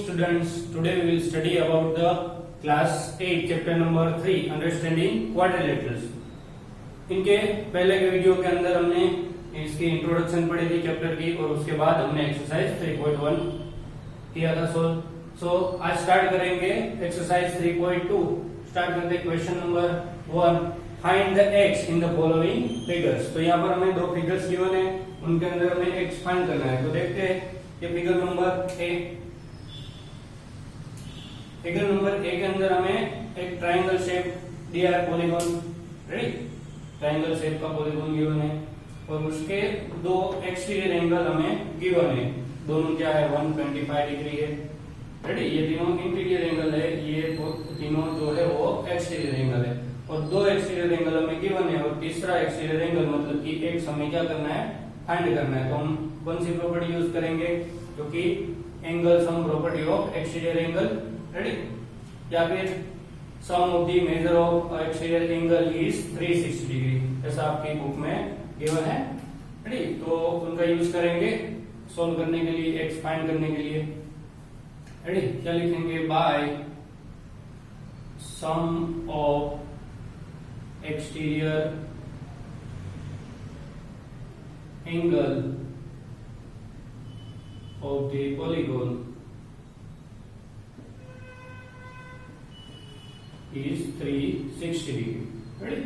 students, today we will study about the class 8 chapter number 3 understanding quadrilaterals. इनके पहले के video के अंदर हमने इसकी इंट्रोडक्शन पढ़ी थी चैप्टर की और उसके बाद हमने एक्सरसाइज 3.1 किया था सोल्व. सो आज स्टार्ट करेंगे एक्सरसाइज 3.2. स्टार्ट करते हैं question number 1. Find the x in the following figures. तो यहाँ पर हमें दो फिगर्स गिवन है, उनके अंदर हमें एक्स फाइंड करना है. तो देखते हैं ये figure number A. Figure number A के अंदर हमें एक ट्रायंगल शेप दिया है, पॉलीगॉन. रेडी, ट्रायंगल शेप का पॉलीगॉन गिवन है और उसके दो एक्सटीरियर एंगल हमें गिवन है. दोनों क्या है, 125 डिग्री है. रेडी, ये तीनों इंटीरियर एंगल है, ये तीनों जो है वो एक्सटीरियर एंगल है और दो एक्सटीरियर एंगल हमें गिवन है और तीसरा एक्सटीरियर एंगल मतलब कि एक्स हमें क्या करना है, फाइंड करना है. तो हम कौन सी प्रॉपर्टी यूज करेंगे, क्योंकि angle sum property of exterior angle. Ready, या फिर sum of the measure of exterior angle is 360 degree, ऐसा आपकी बुक में गिवन है. रेडी, तो उनका यूज करेंगे सोल्व करने के लिए, एक्स फाइंड करने के लिए. रेडी, क्या लिखेंगे, by sum of exterior angle of the polygon is 360 degree. Ready,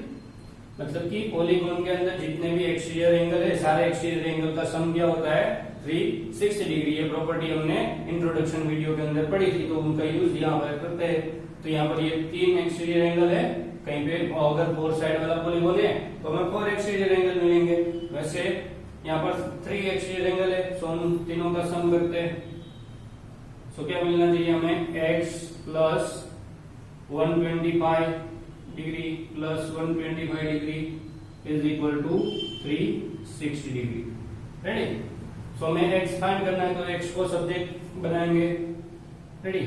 मतलब कि पॉलीगॉन के अंदर जितने भी एक्सटीरियर एंगल है, सारे एक्सटीरियर एंगल का सम क्या होता है, 360 डिग्री. ये प्रॉपर्टी हमने इंट्रोडक्शन वीडियो के अंदर पढ़ी थी, तो उनका यूज यहाँ पर करते हैं. तो यहाँ पर ये तीन एक्सटीरियर एंगल है, कहीं पे अगर 4 साइड वाला पॉलीगॉन है तो हमें 4 एक्सटीरियर एंगल मिलेंगे. वैसे यहाँ पर 3 एक्सटीरियर एंगल है, सो हम तीनों का सम करते हैं. सो क्या मिलना चाहिए हमें, x plus 125 degree plus 125 degree is equal to 360 degree. Ready, so हमें x फाइंड करना है, तो x को सब्जेक्ट बनाएंगे. Ready,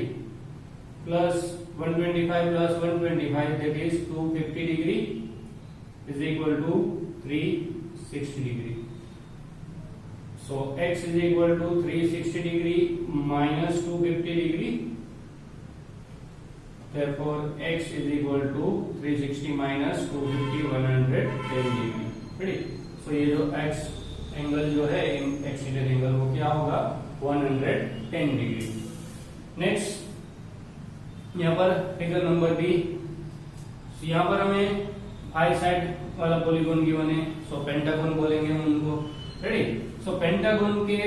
plus 125 plus 125 that is 250 degree is equal to 360 degree. So x is equal to 360 degree minus 250 degree. Therefore x is equal to 360 minus 250 110 degree. Ready? So ये जो x angle जो है, exterior angle, वो क्या होगा, 110 degree. Next यहाँ पर figure number B. यहाँ पर हमें 5 साइड वाला पॉलीगॉन गिवन है, सो पेंटागन बोलेंगे हम उनको. रेडी, सो पेंटागन के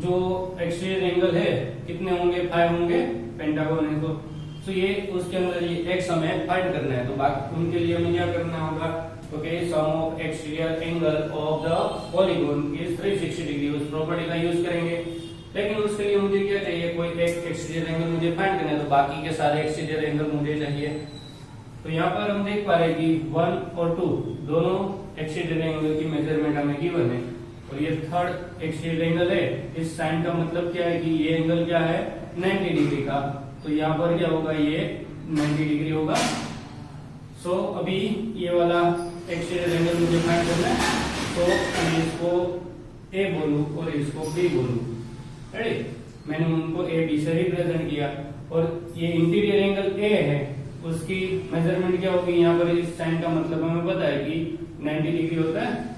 जो एक्सटीरियर एंगल है कितने होंगे, 5 होंगे. पेंटागन है तो ये उसके अंदर ये एक्स हमें फाइंड करना है. तो बाकी उनके लिए हमें क्या करना होगा, okay, sum of exterior angle of the polygon is 360 degree. उस प्रॉपर्टी का यूज करेंगे, लेकिन उसके लिए मुझे क्या चाहिए, कोई एक एक्सटीरियर एंगल मुझे फाइंड करना है, तो बाकी के सारे एक्सटीरियर एंगल मुझे चाहिए. तो यहाँ पर हम देख पा रहे हैं कि 1 और 2 दोनों एक्सटीरियर एंगल की मेजरमेंट हमें गिवन है और ये थर्ड एक्सटीरियर एंगल है. इस साइन का मतलब क्या है कि ये एंगल क्या है, 90 डिग्री का. तो यहाँ पर क्या होगा, ये 90 डिग्री होगा. सो अभी ये वाला एक्सटीरियर एंगल मुझे फाइंड करना है, तो मैं इसको ए बोलूं और इसको बी बोलूं. रेडी, मैंने उनको ए बी से रिप्रेजेंट किया और ये इंटीरियर एंगल ए है, उसकी मेजरमेंट क्या होगी, यहाँ पर इस साइन का मतलब हमें पता है कि 90 डिग्री होता है.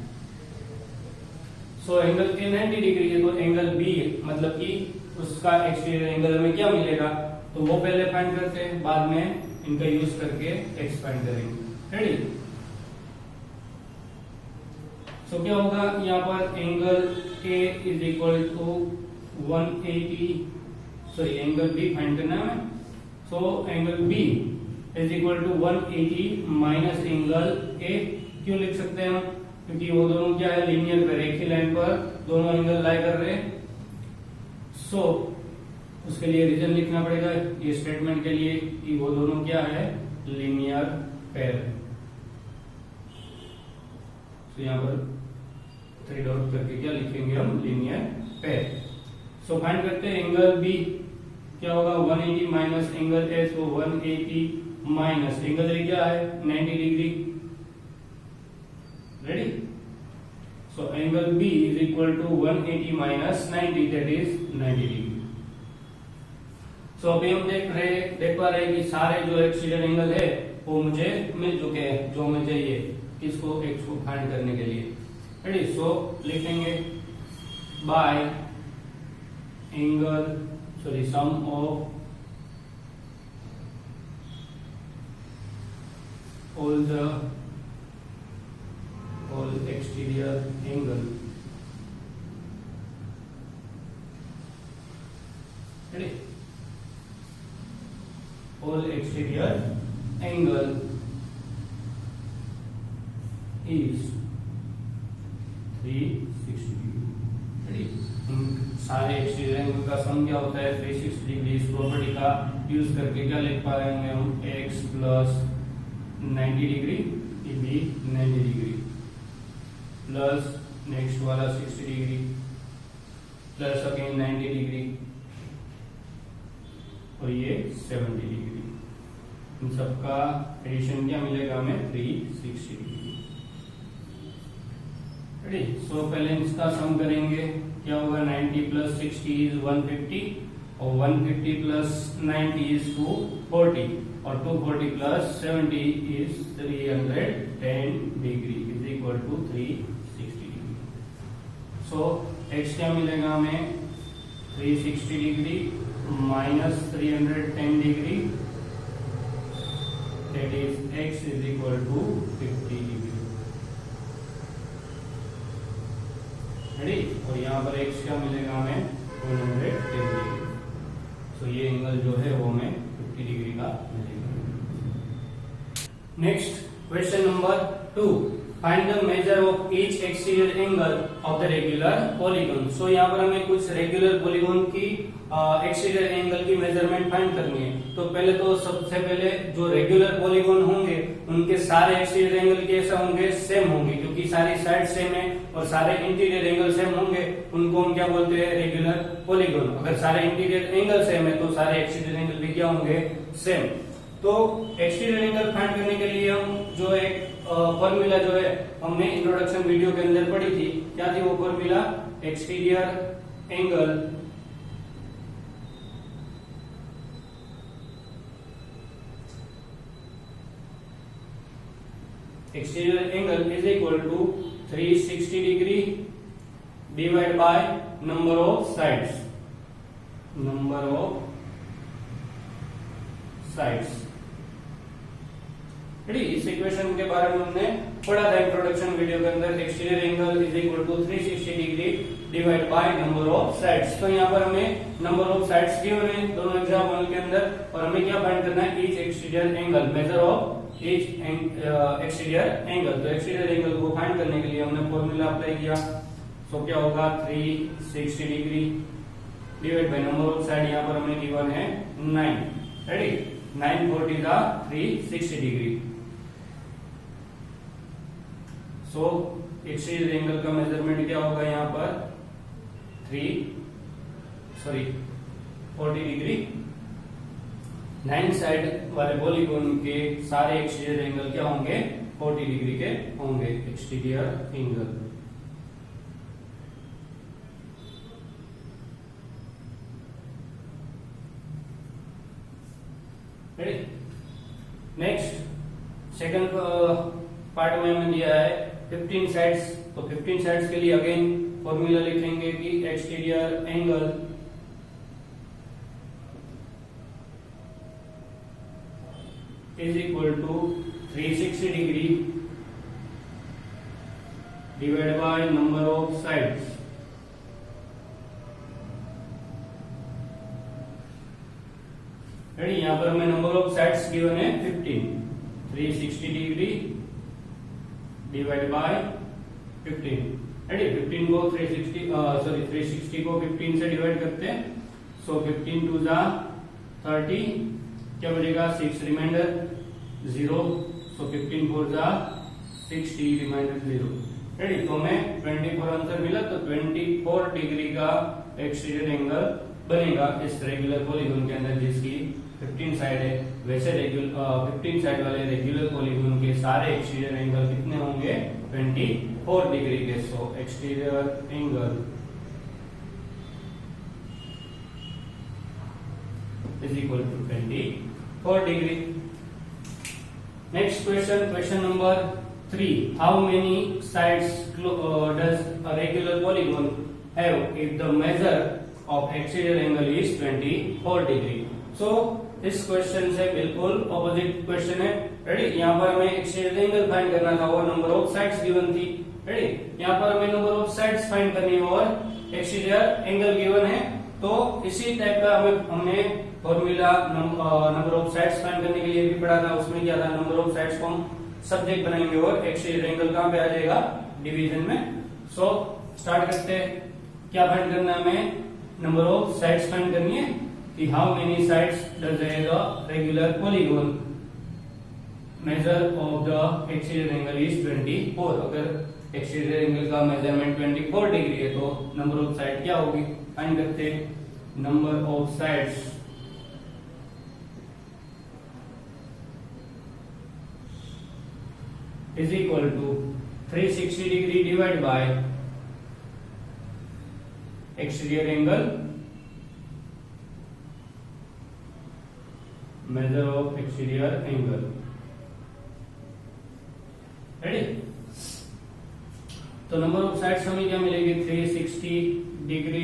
सो एंगल ए 90 डिग्री है, तो एंगल बी मतलब कि उसका एक्सटीरियर एंगल हमें क्या मिलेगा, तो वो पहले फाइंड करते हैं, बाद में इनका यूज करके एक्स फाइंड करेंगे. रेडी, सो क्या होगा, यहाँ पर angle A is equal to 180, sorry angle B find करना है. So angle B is equal to 180 minus angle A. क्यों लिख सकते हैं हम, क्योंकि वो दोनों क्या है, लीनियर पे, एक ही लाइन पर दोनों एंगल लाई कर रहे हैं. सो उसके लिए रीजन लिखना पड़ेगा ये स्टेटमेंट के लिए कि वो दोनों क्या है, लीनियर पेयर. तो यहाँ पर 3 डॉट करके क्या लिखेंगे हम, लीनियर पेयर. सो फाइंड करते हैं एंगल बी क्या होगा, 180 माइनस एंगल ए. तो 180 माइनस एंगल ए क्या है, 90 degree. Ready? So angle B is equal to 180 minus 90, that is 90 degree. सो अभी हम देख पा रहे हैं कि सारे जो एक्सटीरियर एंगल है वो मुझे मिल चुके हैं जो हमें चाहिए किसको एक्स को फाइंड करने के लिए। रेडी, सो लिखेंगे by angle sorry sum of all exterior angle, ready, all exterior angle is 360 degree। ready, सारे एक्सटीरियर एंगल का सम क्या होता है 360 डिग्री। इस प्रॉपर्टी का यूज करके क्या लिख पा रहे हैं हम x प्लस 90 डिग्री ये भी 90 डिग्री प्लस नेक्स्ट वाला 60 डिग्री प्लस अगेन 90 डिग्री और ये 70 डिग्री। इन सबका एडिशन क्या मिलेगा हमें 360 डिग्री। रेडी, सो पहले इसका सम करेंगे क्या होगा 90 प्लस 60 इज 150 और 150 प्लस 90 इज 240 और 240 plus 70 is 310 degree is equal to 360 degree. So x क्या मिलेगा हमें 360 degree minus 310 degree that is x is equal to 50 degree. Ready, और यहाँ पर x क्या मिलेगा हमें 110 डिग्री। सो ये एंगल जो है वो हमें 50 डिग्री का मिलेगा। Next question number 2, find the measure of each exterior angle of the regular polygon. So यहाँ पर हमें कुछ रेगुलर पॉलीगॉन की एक्सटीरियर एंगल की मेजरमेंट फाइंड करनी है। तो पहले तो सबसे पहले जो रेगुलर पॉलीगॉन होंगे उनके सारे एक्सटीरियर एंगल कैसा होंगे सेम होंगे, क्योंकि सारी साइड सेम है और सारे इंटीरियर एंगल सेम होंगे, उनको हम क्या बोलते हैं रेगुलर पॉलीगॉन। अगर सारे इंटीरियर एंगल सेम है तो सारे एक्सटीरियर एंगल भी क्या होंगे सेम। तो एक्सटीरियर एंगल फाइंड करने के लिए हम जो एक फॉर्मूला जो है हमने इंट्रोडक्शन वीडियो के अंदर पढ़ी थी, क्या थी वो formula exterior angle is equal to 360 degree divide by number of sides ready. इस इक्वेशन के बारे में हमने पढ़ा था इंट्रोडक्शन वीडियो के अंदर। Exterior angle is equal to 360 degree divide by number of sides. तो यहाँ पर हमें नंबर ऑफ साइड्स गिवन है दोनों एग्जाम्पल के अंदर, और हमें क्या फाइंड करना है each exterior angle, measure of each exterior angle. तो एक्सटीरियर एंगल को फाइंड करने के लिए हमने फॉर्मूला अप्लाई किया। सो क्या होगा 360 degree divide by number of side, यहाँ पर हमें गिवन है 9। रेडी, 9 40 का 360 डिग्री। सो एक्सटीरियर एंगल का मेजरमेंट क्या होगा यहाँ पर 40 डिग्री। 9 साइड वाले पॉलीगॉन के सारे एक्सटीरियर एंगल क्या होंगे 40 डिग्री के होंगे exterior angle. Next second part में हमें दिया है 15 साइड्स। तो 15 साइड्स के लिए अगेन फॉर्मूला लिखेंगे कि exterior angle is equal to 360 degree divide by number of sides. Ready, यहां पर हमें नंबर ऑफ साइड्स गिवन है 15। 360 डिग्री डिवाइड बाय 15। रेडी, 15 को 360 को 15 से डिवाइड करते हैं। सो 15 टू जा 30, क्या बचेगा 6 रिमाइंडर 0। सो 15 4 जा 60 रिमाइंडर 0। रेडी, तो हमें 24 आंसर मिला। तो 24 डिग्री का एक्सटीरियर एंगल बनेगा इस रेगुलर पॉलीगॉन के अंदर जिसकी 15 साइड है। वैसे 15 साइड वाले रेगुलर पॉलीगॉन के सारे एक्सटीरियर एंगल कितने होंगे 24 डिग्री के। So exterior angle is equal to 24 degree. Next question, question number 3. How many sides does a regular polygon have if the measure of exterior angle is 24 degree? So इस question से बिल्कुल opposite question है. Ready, यहाँ पर हमें exterior angle find करना था और नंबर ऑफ साइड्स गिवन थी. रेडी, यहाँ पर हमें नंबर ऑफ साइड्स फाइंड करनी है और एक्सटीरियर एंगल गिवन है. तो इसी टाइप का हमने formula number of sides find करने के लिए भी पढ़ा था. उसमें क्या था, नंबर ऑफ साइड्स को हम सब्जेक्ट बनाएंगे और एक्सटीरियर एंगल कहाँ पे आ जाएगा, डिवीजन में. सो स्टार्ट करते हैं. क्या फाइंड करना है हमें, नंबर ऑफ साइड्स फाइंड करनी है कि how many sides does the regular polygon, measure of the exterior angle is 24. अगर एक्सटीरियर एंगल का मेजरमेंट 24 डिग्री है तो नंबर ऑफ साइड क्या होगी, फाइंड करते हैं. Number of sides is equal to 360 degree divide by exterior angle, measure of exterior angle. Ready, तो number of sides हमें क्या मिलेगी, 360 डिग्री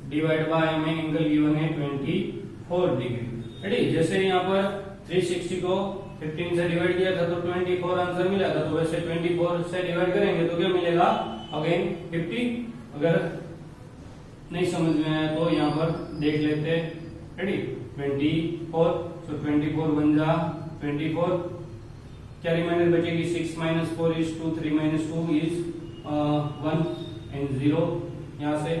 डिवाइड बाय हमें एंगल गिवन है 24 डिग्री. रेडी, जैसे यहाँ पर 360 को 15 से डिवाइड किया था तो 24 आंसर मिला था. तो वैसे 24 से डिवाइड करेंगे तो क्या मिलेगा, अगेन 50. अगर नहीं समझ में आया तो यहाँ पर देख लेते हैं. रेडी, 24, तो 24 बन जा 24. क्या रिमाइंडर बचेगी, 6 minus 4 is 2, 3 minus 2 is 1 and 0 यहाँ से.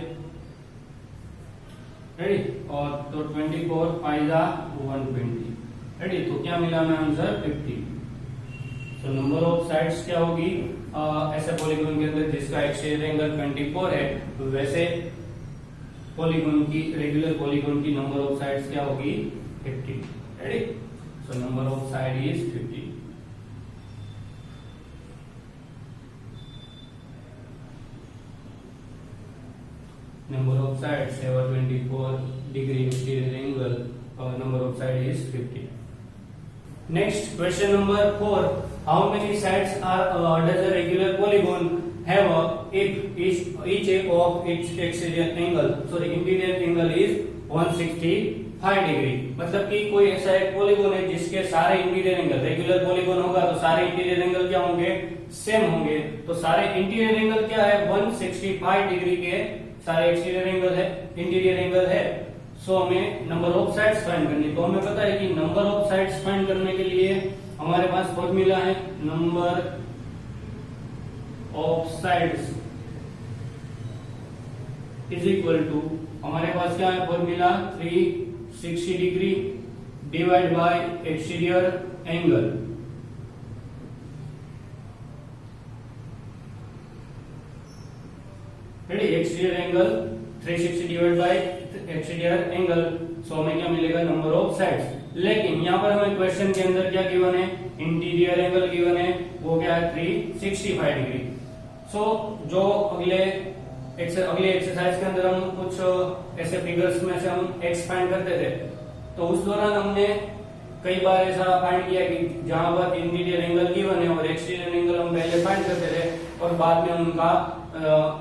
रेडी, और तो 24 5 जा 120. रेडी, तो क्या मिला हमें आंसर 50. तो नंबर ऑफ साइड्स क्या होगी, ऐसे पॉलीगॉन के अंदर जिसका एक्सटीरियर एंगल 24 है तो वैसे पॉलीगॉन की, रेगुलर पॉलीगॉन की नंबर ऑफ साइड्स क्या होगी, 50. Ready, so number of side is 50. Number of sides have a 24 degree exterior angle. Number of side is 50. Next, question number 4. How many sides does a regular polygon have if each of its exterior angle, sorry, interior angle is 165 degree. मतलब कि कोई ऐसा एक polygon है जिसके सारे interior angle, regular polygon होगा तो सारे इंटीरियर एंगल क्या होंगे, सेम होंगे. तो सारे इंटीरियर एंगल क्या है, 165 डिग्री के सारे एक्सटीरियर एंगल है, इंटीरियर एंगल है. सो हमें नंबर ऑफ साइड्स फाइंड करनी. तो हमें पता है कि नंबर ऑफ साइड्स फाइंड करने के लिए हमारे पास फॉर्मूला है number of sides is equal to, हमारे पास क्या है formula, 360 degree divide by exterior angle. Ready, exterior angle 360 divide by exterior angle. So हमें क्या मिलेगा, नंबर ऑफ साइड्स. लेकिन यहाँ पर हमें क्वेश्चन के अंदर क्या गिवन है, इंटीरियर एंगल गिवन है, वो क्या है 365 डिग्री. सो जो अगले एक्सरसाइज के अंदर हम कुछ ऐसे फिगर्स में से हम एक्स फाइंड करते थे तो उस दौरान हमने कई बार ऐसा फाइंड किया कि जहां पर इंटीरियर एंगल गिवन है और एक्सटीरियर एंगल हम पहले फाइंड करते थे और बाद में उनका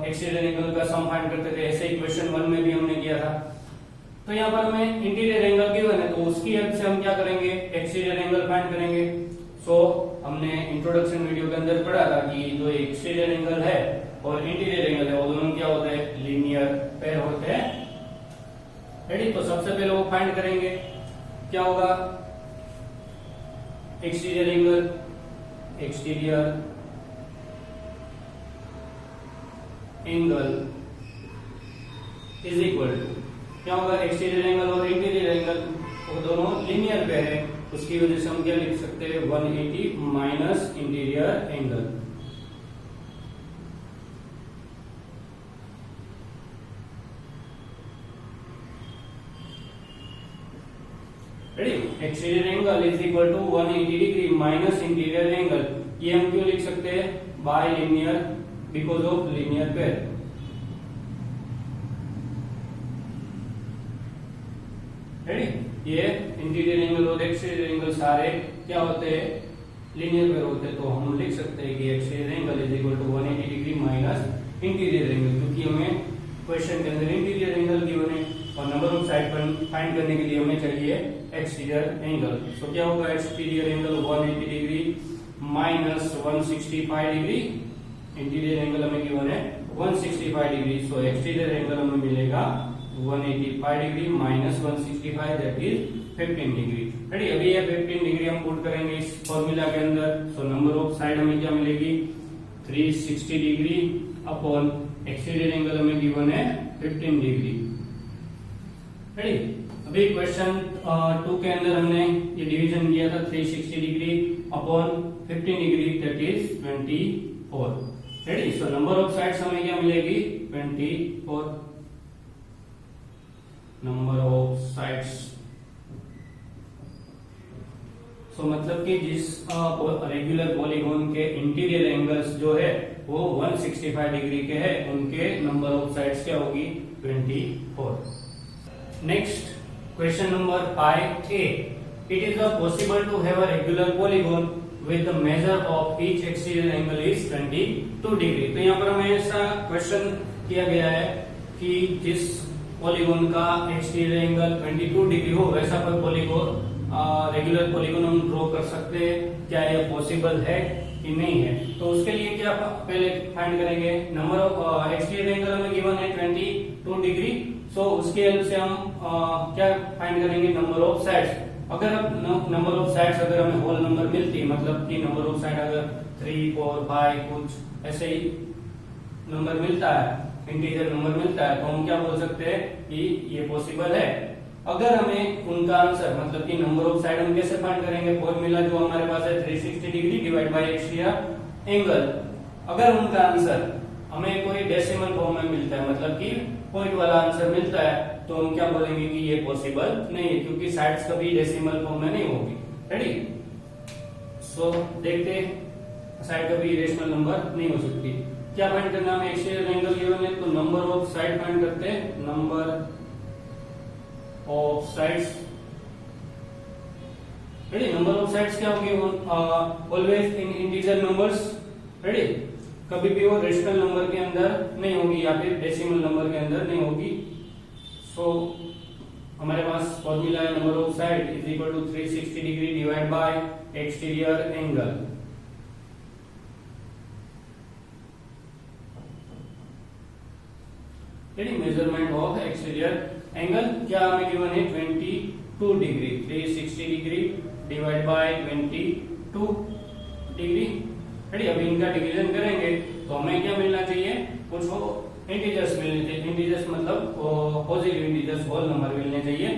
एक्सटीरियर एंगल का सम फाइंड करते थे. ऐसे ही क्वेश्चन 1 में भी हमने किया था. तो यहाँ पर हमें इंटीरियर एंगल गिवन है तो उसकी हेल्प से हम क्या करेंगे, एक्सटीरियर एंगल फाइंड करेंगे. सो हमने इंट्रोडक्शन वीडियो के अंदर पढ़ा था कि जो एक्सटीरियर एंगल है और इंटीरियर एंगल है वो दोनों क्या होते हैं, लीनियर पेयर होते हैं. रेडी, तो सबसे पहले वो फाइंड करेंगे. क्या होगा, exterior angle, exterior angle is equal to, क्या होगा, एक्सटीरियर एंगल और इंटीरियर एंगल वो दोनों लीनियर पेयर है. उसकी वजह से हम क्या लिख सकते हैं, 180 minus interior angle. Ready, exterior angle is equal to 180 degree minus interior angle. ये हम क्यों लिख सकते हैं, by linear, because of linear pair. Ready. ये इंटीरियर एंगल और एक्सटीरियर एंगल सारे क्या होते हैं, लीनियर पेयर होते हैं। तो हम लिख सकते हैं कि exterior angle is equal to 180 degree minus interior angle, क्योंकि हमें क्वेश्चन के अंदर इंटीरियर एंगल गिवन है और नंबर ऑफ साइड फाइंड करने के लिए हमें चाहिए एक्सटीरियर एंगल। तो क्या होगा, exterior angle 180 degree minus 165 degree, interior angle हमें गिवन है 165 डिग्री। सो एक्सटीरियर एंगल हमें मिलेगा 185 degree minus 165 that is 15 degree. Ready. अभी ये 15 डिग्री हम पुट करेंगे इस फॉर्मूला के अंदर। सो नंबर ऑफ साइड हमें क्या मिलेगी, 360 डिग्री अपॉन एक्सटीरियर एंगल हमें गिवन है 15 डिग्री। रेडी। अभी क्वेश्चन 2 के अंदर हमने ये डिवीजन किया था 360 degree upon 15 degree that is 24। Ready. So number of sides हमें क्या मिलेगी, 24 नंबर ऑफ साइड्स। सो मतलब कि जिस रेगुलर पॉलीगॉन के इंटीरियर एंगल्स जो है वो 165 डिग्री के है, उनके नंबर ऑफ साइड्स क्या होगी, 24। Next question number 5A, it is possible to have a regular polygon with the measure of each exterior angle is 22 degree. तो यहाँ पर हमें ऐसा क्वेश्चन किया गया है कि जिस पॉलीगॉन का एक्सटीरियर एंगल 22 डिग्री हो वैसा कोई पॉलीगॉन रेगुलर पॉलीगॉन हम ड्रॉ कर सकते हैं, क्या यह पॉसिबल है कि नहीं है। तो उसके लिए क्या पहले फाइंड करेंगे, नंबर ऑफ एक्सटीरियर एंगल हमें गिवन है 22 डिग्री। सो उसके हेल्प से हम क्या फाइंड करेंगे, नंबर ऑफ साइड्स। अगर नंबर ऑफ साइड्स अगर हमें होल नंबर मिलती है, मतलब कि नंबर ऑफ साइड अगर 3, 4, 5 कुछ ऐसे ही नंबर मिलता है, इंटीजर नंबर मिलता है, तो हम क्या बोल सकते हैं कि ये पॉसिबल है। अगर हमें उनका आंसर मतलब कि नंबर ऑफ साइड हम कैसे फाइंड करेंगे, फॉर्मूला जो हमारे पास है 360 degree divide by exterior angle. अगर उनका आंसर हमें कोई डेसिमल फॉर्म में मिलता है, मतलब कि पॉइंट वाला आंसर मिलता है, तो हम क्या बोलेंगे कि ये पॉसिबल नहीं है, क्योंकि साइड्स कभी डेसिमल फॉर्म में नहीं होगी। रेडी। सो देखते हैं, साइड कभी रेशनल नंबर नहीं हो सकती। क्या फाइंड करना है, एक्सटीरियर एंगल गिवन है तो नंबर ऑफ साइड फाइंड करते हैं, number of sides. Ready. Number of sides क्या होगी, always in integer numbers. Ready. कभी भी वो रेशनल नंबर के अंदर नहीं होगी या फिर डेसिमल नंबर के अंदर नहीं होगी। सो हमारे पास फॉर्मूला है, number of side is equal to 360 degree divide by exterior angle. Ready. Measurement of exterior angle क्या हमें गिवन है, 22 degree. 360 degree divide by 22 degree. Ready. अभी इनका डिवीजन करेंगे तो हमें क्या मिलना चाहिए, कुछ इंटीजर्स मिलने चाहिए। इंटीजर्स मतलब पॉजिटिव इंटीजर्स, होल नंबर मिलने चाहिए।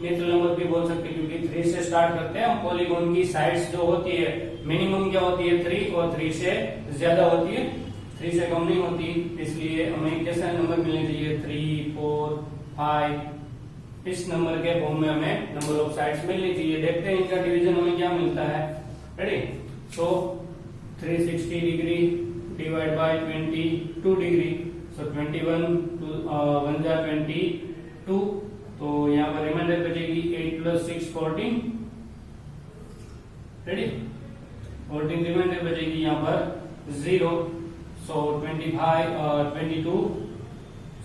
नेचुरल नंबर भी बोल सकते हैं, क्योंकि 3 से स्टार्ट करते हैं। पॉलीगॉन की साइड्स जो होती है मिनिमम क्या होती है, 3, और 3 से ज्यादा होती है, 3 से कम नहीं होती। इसलिए हमें कैसा नंबर मिलने चाहिए, 3, 4, 5। इस नंबर के फॉर्म में हमें नंबर ऑफ साइड्स मिलनी चाहिए। देखते हैं इनका डिवीजन हमें क्या मिलता है। Ready. So 360 degree divide by 22 degree. So 21 1 जा 22, तो यहाँ पर रिमाइंडर बचेगी 8 + 6 14। रेडी। 14 रिमाइंडर बचेगी यहाँ पर 0। सो 25 22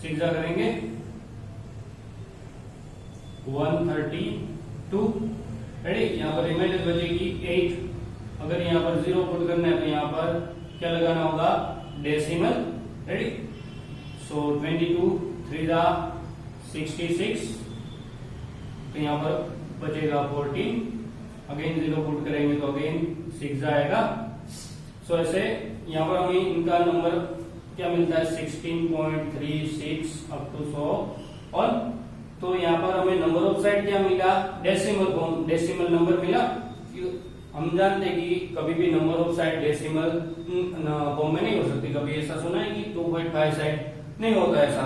6 जा करेंगे 132। रेडी। यहाँ पर रिमाइंडर बचेगी 8। अगर यहाँ पर 0 पुट करना है तो यहाँ पर क्या लगाना होगा, डेसिमल। रेडी। सो 22 3 जा 66, तो यहाँ पर बचेगा 14। अगेन 0 पुट करेंगे तो अगेन 6 जाएगा। सो ऐसे यहाँ पर हमें इनका नंबर क्या मिलता है, 16.36 अप टू 100 और। तो यहाँ पर हमें नंबर ऑफ साइड क्या मिला, डेसिमल फॉर्म, डेसिमल नंबर मिला। हम जानते हैं कि कभी भी number of side decimal form में नहीं हो सकती। कभी ऐसा सुना है कि 2.5 साइड नहीं होता ऐसा।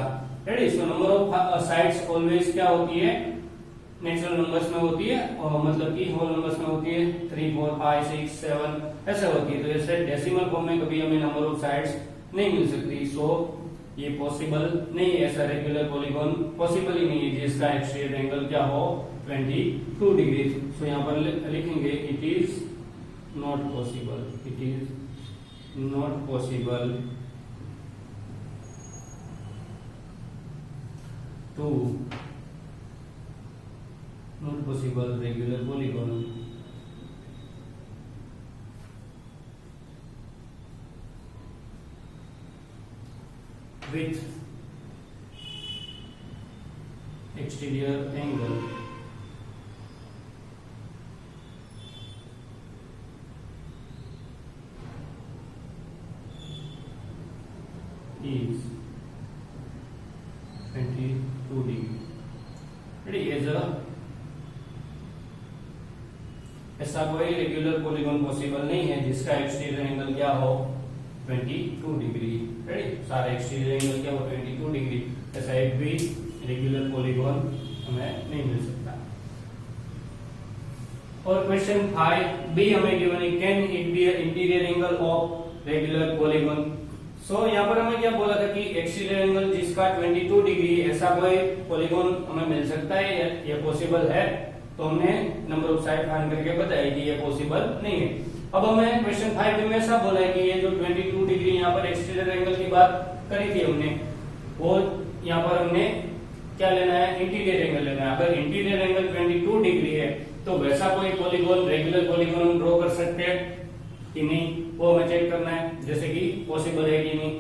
Ready. So number of sides always क्या होती है, नेचुरल नंबर्स में होती है, और मतलब कि होल नंबर्स में होती है, 3, 4, 5, 6, 7 ऐसे होती है। तो ऐसे डेसिमल फॉर्म में कभी हमें नंबर ऑफ साइड्स नहीं मिल सकती। सो ये पॉसिबल नहीं है, ऐसा रेगुलर पॉलीगॉन पॉसिबल ही नहीं है जिसका एक्सटीरियर एंगल क्या हो 22 डिग्री। सो यहाँ पर लिखेंगे it is not possible, it is not possible to not possible regular polygon with exterior angle is 22 degree. Ready? ऐसा कोई रेगुलर पॉलीगॉन पॉसिबल नहीं है जिसका एक्सटीरियर एंगल क्या हो 22 डिग्री। रेडी? सारे एक्सटीरियर एंगल क्या हो 22 डिग्री। ऐसा एक भी रेगुलर पॉलीगॉन हमें नहीं मिल सकता। और क्वेश्चन 5 बी हमें गिवन है can it be interior angle of regular polygon. So यहाँ पर हमें क्या बोला था कि एक्सटीरियर एंगल जिसका 22 डिग्री, ऐसा कोई पॉलीगॉन हमें मिल सकता है, ये पॉसिबल है। तो हमने नंबर ऑफ साइड फाइंड करके बताया कि ये पॉसिबल नहीं है। अब हमें क्वेश्चन 5 में ऐसा बोला है कि ये जो 22 डिग्री यहाँ पर एक्सटीरियर एंगल की बात करी थी हमने, वो यहाँ पर हमने क्या लेना है, इंटीरियर एंगल लेना है। अगर इंटीरियर एंगल 22 डिग्री है तो वैसा कोई पॉलीगॉन रेगुलर पॉलीगॉन हम ड्रॉ कर सकते हैं कि नहीं, वो हमें चेक करना है जैसे कि पॉसिबल है कि नहीं।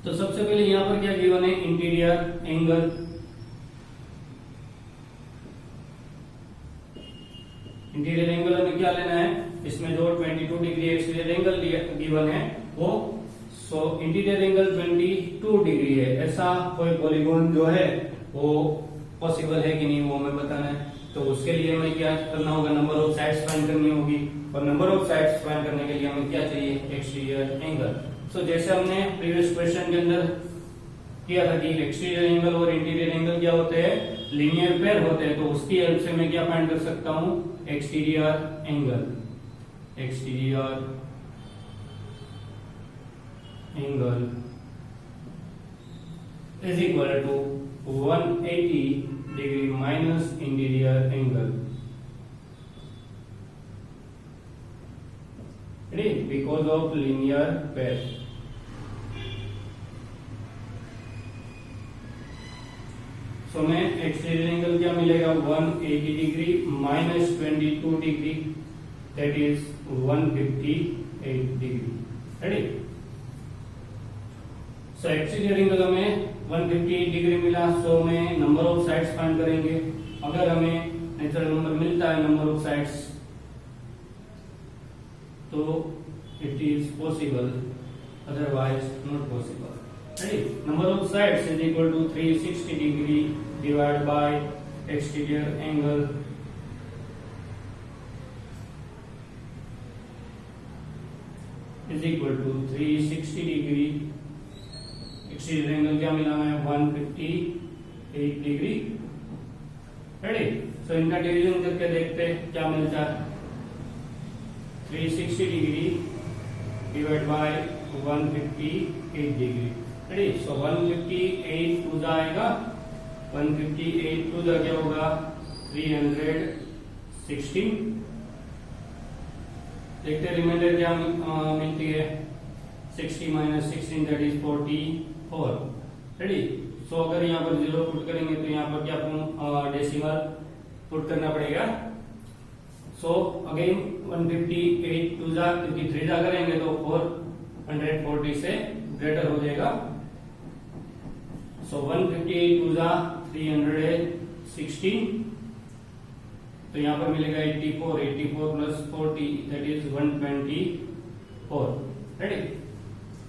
तो सबसे पहले यहाँ पर क्या गिवन है, इंटीरियर एंगल। इंटीरियर एंगल हमें क्या लेना है, इसमें जो 22 डिग्री एक्सटीरियर एंगल गिवन है वो, सो इंटीरियर एंगल 22 डिग्री है, ऐसा कोई पॉलीगॉन जो है वो पॉसिबल है कि नहीं वो हमें बताना है। तो उसके लिए हमें क्या करना होगा, नंबर ऑफ साइड्स फाइंड करनी होगी। और नंबर ऑफ साइड्स फाइंड करने के लिए हमें क्या चाहिए, एक्सटीरियर एंगल। सो जैसे हमने प्रीवियस क्वेश्चन के अंदर किया था कि एक्सटीरियर एंगल और इंटीरियर एंगल क्या होते हैं, लीनियर पेयर होते हैं। तो उसकी हेल्प से मैं क्या फाइंड कर सकता हूँ, exterior angle. Exterior angle is equal to 180 degree minus interior angle. Because of linear pair. So मैं एक्सटीरियर एंगल क्या मिलेगा, 180 degree minus 22 degree, that is 158 degree. Ready? So exterior angle हमें 158 डिग्री मिला। सो में नंबर ऑफ साइड्स फाइंड करेंगे। अगर हमें natural number मिलता है नंबर ऑफ साइड्स तो it is possible, otherwise not possible. Ready? Number of sides is equal to 360 degree divide by exterior angle is equal to 360 degree. Exterior angle क्या मिला हमें, 158 degree. Ready? सो इनका division करके देखते हैं क्या मिलता है। 360 degree divide by 158 degree. Ready? So 158 टू जा आएगा, 158 टू जा क्या होगा, 316। देखते रिमाइंडर क्या मिलती है, 60 माइनस 16 दैट इज 44। रेडी? सो अगर यहाँ पर 0 पुट करेंगे तो यहाँ पर क्या डेसिमल पुट करना पड़ेगा। सो अगेन 158 टू जा, क्योंकि 3 जा करेंगे तो 440 से ग्रेटर हो जाएगा। सो 158 टू जा 316, तो यहाँ पर मिलेगा 84, 84 प्लस 40 दैट इज 124। रेडी?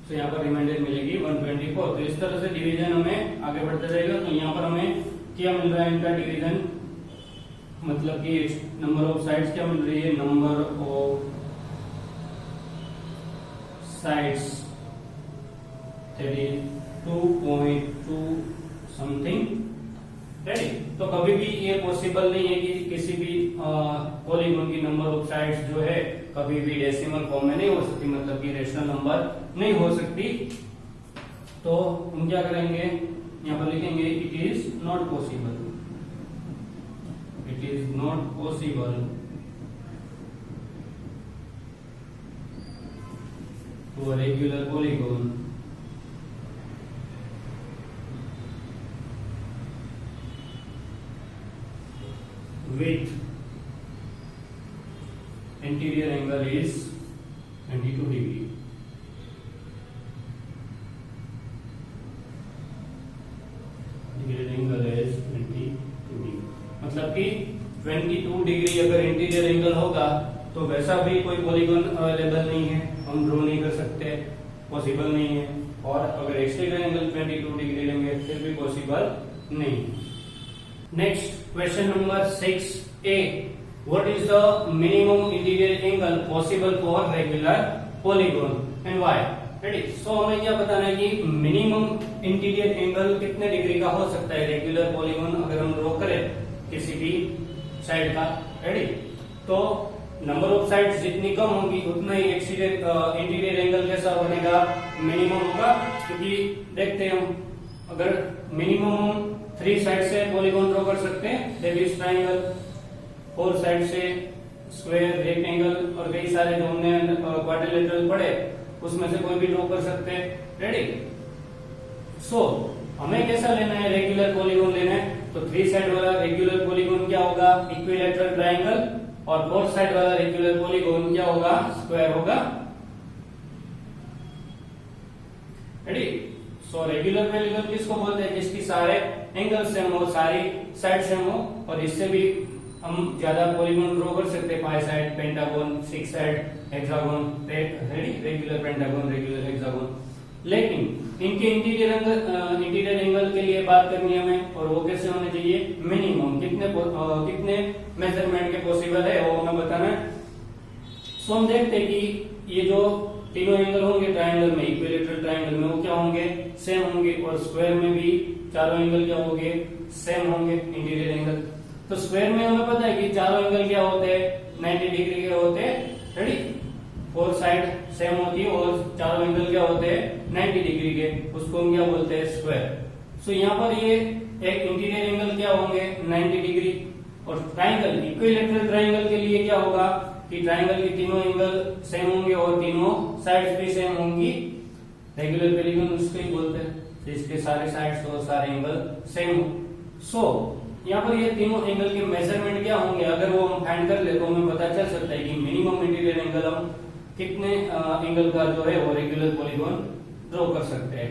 तो यहाँ पर रिमाइंडर मिलेगी 124। तो इस तरह से डिवीजन हमें आगे बढ़ता जाएगा। तो यहाँ पर हमें क्या मिल रहा है, इनका डिवीजन मतलब कि नंबर ऑफ साइड्स क्या मिल रही है, number of sides that is 2.2 something. Ready? तो कभी भी ये पॉसिबल नहीं है कि किसी भी पॉलीगॉन की नंबर ऑफ साइड्स जो है कभी भी डेसिमल फॉर्म में नहीं हो सकती, मतलब कि रेशनल नंबर नहीं हो सकती। तो हम क्या करेंगे, यहाँ पर लिखेंगे it is not possible, it is not possible to a regular polygon with interior angle is 22 degree. Interior angle is 22 degree. मतलब कि 22 डिग्री अगर इंटीरियर एंगल होगा तो वैसा भी कोई पॉलीगॉन अवेलेबल नहीं है, हम ड्रॉ नहीं कर सकते, पॉसिबल नहीं है। और अगर एक्सटीरियर एंगल 22 डिग्री लेंगे फिर भी पॉसिबल नहीं। Next, question number 6A. What is the minimum interior angle possible for regular polygon and why? Ready? So हमें क्या बताना है कि मिनिमम इंटीरियर एंगल कितने डिग्री का हो सकता है रेगुलर पॉलीगॉन अगर हम ड्रॉ करें किसी भी साइड का। रेडी? तो नंबर ऑफ साइड्स जितनी कम होगी उतना ही एक्सटीरियर इंटीरियर एंगल कैसा बनेगा, मिनिमम होगा। क्योंकि देखते हैं हम, अगर मिनिमम हम 3 साइड से पॉलीगॉन ड्रॉ कर सकते हैं, दैट इज ट्रायंगल, 4 साइड से स्क्वायर, रेक्टेंगल और कई सारे जो हमने क्वाड्रिलेटरल पढ़े उसमें से कोई भी ड्रॉ कर सकते हैं। रेडी? सो हमें कैसा लेना है, रेगुलर पॉलीगॉन लेना है। तो 3 साइड वाला रेगुलर पॉलीगॉन क्या होगा, इक्विलैटरल ट्रायंगल, और 4 साइड वाला रेगुलर पॉलीगॉन क्या होगा, स्क्वायर होगा। रेडी? सो रेगुलर पॉलीगॉन किसको बोलते हैं, जिसकी सारे एंगल सेम हो, सारी साइड सेम हो, और इससे भी हम ज्यादा पॉलीगॉन ड्रॉ कर सकते हैं, 5 side pentagon, 6 side hexagon. Ready? Regular pentagon, regular hexagon. लेकिन इनके इंटीरियर एंगल के लिए बात करनी है हमें, और वो कैसे होने चाहिए, मिनिमम कितने मेजरमेंट के पॉसिबल है वो हमें बताना है। सो हम देखते हैं कि ये जो तीनों एंगल होंगे ट्रायंगल में, इक्विलैटरल ट्रायंगल में, वो क्या होंगे, सेम होंगे, और स्क्वायर में भी चारों एंगल क्या होंगे, सेम होंगे इंटीरियर एंगल। तो स्क्वायर में हमें पता है कि चारों एंगल क्या होते हैं, 90 डिग्री के होते हैं। रेडी? 4 साइड सेम होती है और चारों एंगल क्या होते हैं, 90 डिग्री के, उसको हम क्या बोलते हैं, स्क्वायर। सो यहाँ पर ये एक इंटीरियर एंगल क्या होंगे, 90 डिग्री। और ट्रायंगल, इक्विलैटरल ट्रायंगल के लिए क्या होगा कि ट्रायंगल के तीनों एंगल सेम होंगे और तीनों साइड्स भी सेम होंगी। रेगुलर पॉलीगॉन उसको ही बोलते हैं, तो इसके सारे साइड्स और सारे एंगल सेम हो। सो यहाँ पर ये तीनों एंगल के मेजरमेंट क्या होंगे, अगर वो हम फाइंड कर ले तो हमें पता चल सकता है कि मिनिमम इंटीरियर एंगल हम कितने एंगल का जो है वो रेगुलर पॉलीगॉन ड्रॉ कर सकते हैं।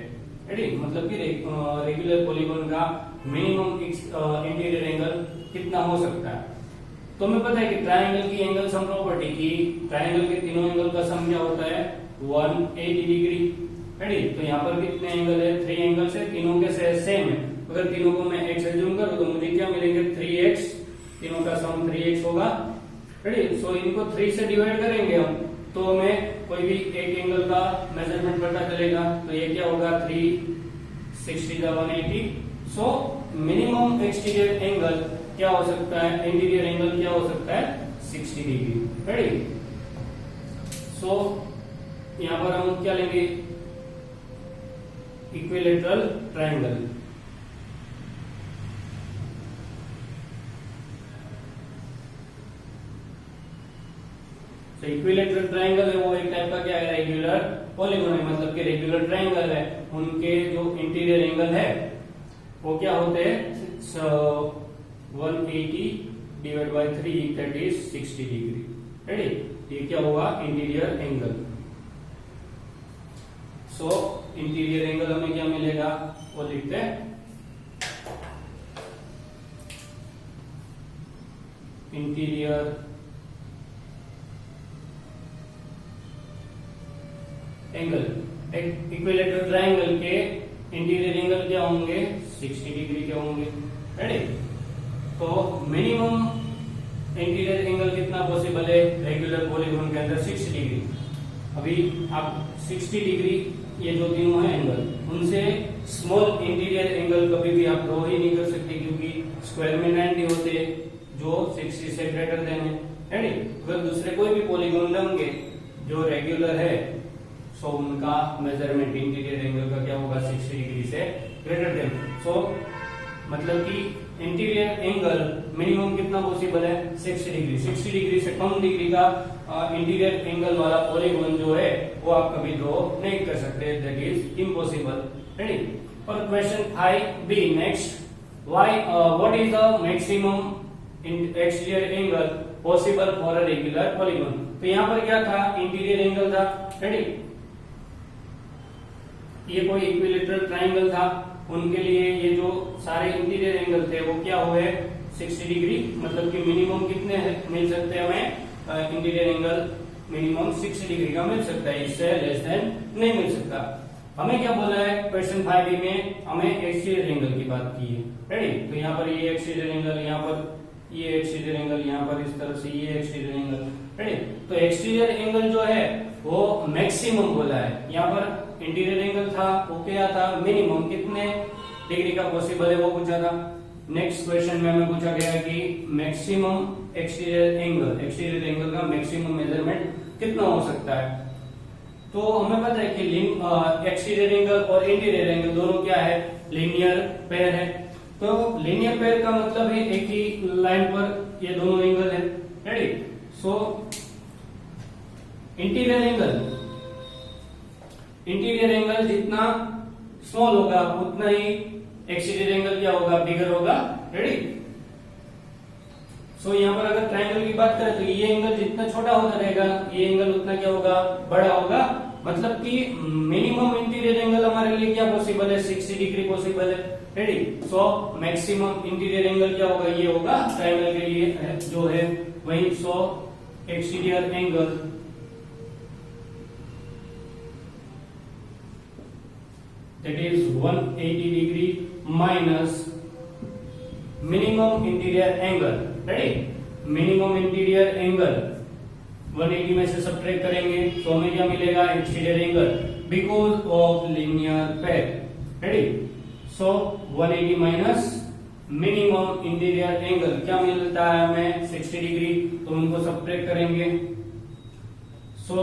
रेडी? मतलब कि रेगुलर पॉलीगॉन का मिनिमम इंटीरियर एंगल कितना हो सकता है। तो हमें पता है कि ट्रायंगल की एंगल सम प्रॉपर्टी की, ट्रायंगल के तीनों एंगल का सम क्या होता है, 180 डिग्री। रेडी? तो यहाँ पर कितने एंगल है, 3 एंगल्स है, तीनों के सेम है। अगर तीनों को मैं x एज्यूम करूं तो मुझे क्या मिलेंगे, 3x, तीनों का सम 3x होगा। रेडी? सो इनको 3 से डिवाइड करेंगे हम तो हमें कोई भी एक एंगल का मेजरमेंट पता चलेगा। तो ये क्या होगा, 360 का 180। सो मिनिमम एक्सटीरियर एंगल क्या हो सकता है, इंटीरियर एंगल क्या हो सकता है, 60 डिग्री। रेडी? सो यहाँ पर हम क्या लेंगे, इक्विलैटरल ट्रायंगल। तो इक्विलैटरल ट्रायंगल है वो एक टाइप का क्या है, रेगुलर पॉलीगॉन है, मतलब कि रेगुलर ट्रायंगल है, उनके जो इंटीरियर एंगल है वो क्या होते हैं, 180 divide by 3 that is 60 degree. Ready? ये क्या होगा, इंटीरियर एंगल। सो इंटीरियर एंगल हमें क्या मिलेगा, वो लिखते हैं इंटीरियर एंगल, इक्विलैटरल ट्रायंगल के इंटीरियर एंगल क्या होंगे, 60 डिग्री के होंगे। रेडी? तो मिनिमम इंटीरियर एंगल कितना पॉसिबल है रेगुलर पॉलीगॉन के अंदर, 60 डिग्री। अभी आप 60 डिग्री ये जो तीनों है एंगल, उनसे स्मॉल इंटीरियर एंगल कभी भी आप ड्रॉ ही नहीं कर सकते, क्योंकि स्क्वायर में 90 होते हैं जो 60 से ग्रेटर देन है। रेडी? अगर दूसरे कोई भी पॉलीगॉन लेंगे जो रेगुलर है सो उनका मेजरमेंट इंटीरियर एंगल का क्या होगा 60 डिग्री से ग्रेटर देन। सो मतलब कि इंटीरियर एंगल मिनिमम कितना पॉसिबल है 60 डिग्री। 60 डिग्री से कम डिग्री का इंटीरियर एंगल वाला पॉलीगॉन जो है वो आप कभी ड्रॉ नहीं कर सकते, दैट इज इम्पॉसिबल। रेडी। और question 5b next, what is the maximum exterior angle possible for a regular polygon. तो यहाँ पर क्या था, इंटीरियर एंगल था। रेडी। ये कोई इक्विलेटरल ट्राइंगल था, उनके लिए ये जो सारे इंटीरियर एंगल थे वो क्या हुए 60 डिग्री, मतलब कि मिनिमम कितने मिल सकते हैं हमें इंटीरियर एंगल मिनिमम 60 डिग्री का मिल सकता है, इससे लेस देन नहीं मिल सकता। हमें क्या बोला है क्वेश्चन 5 में, हमें एक्सटीरियर एंगल की बात की है। रेडी। तो यहाँ पर ये एक्सटीरियर एंगल, यहाँ पर ये एक्सटीरियर एंगल, यहाँ पर इस तरह से ये एक्सटीरियर एंगल। रेडी। तो एक्सटीरियर एंगल जो है वो मैक्सिमम बोला है, यहाँ पर इंटीरियर एंगल था वो क्या था मिनिमम कितने डिग्री का पॉसिबल है वो पूछा था। नेक्स्ट क्वेश्चन में हमें पूछा गया कि मैक्सिमम एक्सटीरियर एंगल का मैक्सिमम मेजरमेंट कितना हो सकता है। तो हमें पता है कि एक्सटीरियर एंगल और इंटीरियर एंगल दोनों क्या है, लीनियर पेयर है। तो लीनियर पेयर का मतलब है एक ही लाइन पर ये दोनों एंगल है। रेडी। सो इंटीरियर एंगल जितना स्मॉल होगा उतना ही एक्सटीरियर एंगल क्या होगा, बिगर होगा। रेडी। सो यहाँ पर अगर ट्राइंगल की बात करें तो ये एंगल जितना छोटा होता रहेगा ये एंगल उतना क्या होगा, बड़ा होगा। मतलब कि मिनिमम इंटीरियर एंगल हमारे लिए क्या पॉसिबल है 60 डिग्री पॉसिबल है। Ready. So maximum interior angle क्या होगा, ये होगा ट्राइंगल के लिए जो है वही। सो exterior angle that is 180 degree minus minimum interior angle। ready। minimum interior angle 180 में से सब्ट्रैक्ट करेंगे तो हमें क्या मिलेगा exterior angle because of linear pair. Ready. So 180 minus minimum interior angle क्या मिलता है हमें 60 डिग्री, तो उनको सब्ट्रैक्ट करेंगे। सो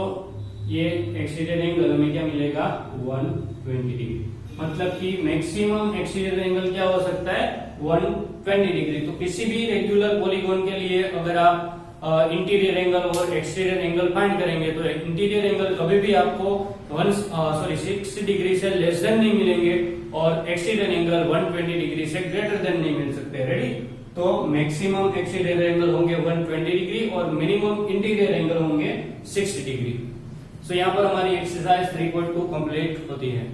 ये एक्सटीरियर एंगल हमें क्या मिलेगा 120 डिग्री। मतलब कि मैक्सिमम एक्सटीरियर एंगल क्या हो सकता है 120 डिग्री। तो किसी भी रेगुलर पॉलीगॉन के लिए अगर आप इंटीरियर एंगल और एक्सटीरियर एंगल फाइंड करेंगे तो इंटीरियर एंगल कभी भी आपको 60 डिग्री से लेस देन नहीं मिलेंगे और एक्सटीरियर एंगल 120 डिग्री से ग्रेटर देन नहीं मिल सकते। रेडी। तो मैक्सिमम एक्सटीरियर एंगल होंगे 120 डिग्री और मिनिमम इंटीरियर एंगल होंगे 60 डिग्री। सो यहाँ पर हमारी एक्सरसाइज 3.2 कंप्लीट होती है।